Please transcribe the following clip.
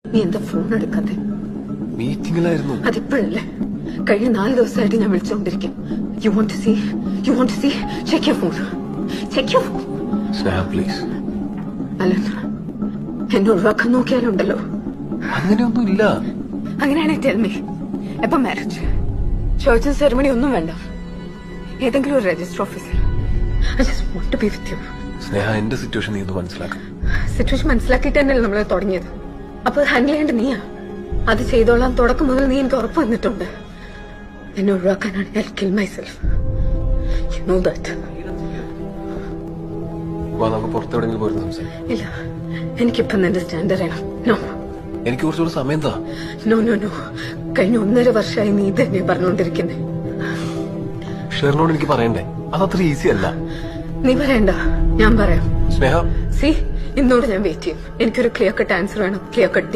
നീ എന്താ ഫോൺ എടുക്കാതെ? മീറ്റിംഗിലായിരുന്നു. അതിപ്പോഴല്ലേ? കഴിഞ്ഞ 4 ദിവസമായിട്ട് ഞാൻ വിളിച്ചുകൊണ്ടിരിക്കും. You won't to see check your phone. Sneha please. Alan, എന്നെ ഒഴിവാക്കാൻ നോക്കിയാലുണ്ടല്ലോ. അങ്ങനെയൊന്നും ഇല്ല. അങ്ങനെയാണെങ്കിൽ ടെൽ മീ, എപ്പോ മാരേജ്? ചോയ്സും സെറമണി ഒന്നും വേണ്ട. ഏതെങ്കിലും ഒരു രജിസ്റ്റർ ഓഫീസിൽ. I just want to be with you. സ്നേഹ, എന്റെ സിറ്റുവേഷൻ നീ ഒന്ന് മനസ്സിലാക്കണം. സിറ്റുവേഷൻ മനസ്സിലാക്കിയിട്ട് തന്നെയല്ലേ നമ്മളെ തുടങ്ങിയത്. അപ്പൊ ഹാൻഡിൽ ചെയ്യേണ്ട നീയാ. അത് ചെയ്തോളാം തുടക്കം മുതൽ നീ എനിക്ക് ഉറപ്പ് വന്നിട്ടുണ്ട്. എന്നെ ഒഴിവാക്കാനാണ് I'll kill myself. You know that. വാ, നമുക്ക് പുറത്തെവിടെങ്കിലും പോയിരുന്നു സംസാരിക്കാം. ഇല്ല, എനിക്കിപ്പം നിന്റെ സ്റ്റാൻഡ് അറിയണം. നോ, എനിക്ക് കുറച്ചുകൂടെ സമയം താ. No no no. കഴിഞ്ഞ 1.5 വർഷമായി നീ തന്നെ പറഞ്ഞുകൊണ്ടിരിക്കുന്നേ. ഷെറിനോട് എനിക്ക് പറയണ്ടേ? അതത്ര ഈസി അല്ല. നീ പറയണ്ട, ഞാൻ പറയാം. സ്നേഹ, സി, ഇന്നോട് ഞാൻ വെയിറ്റ് ചെയ്യും. എനിക്കൊരു ക്ലിയർ കട്ട് ആൻസർ വേണം. Clear cut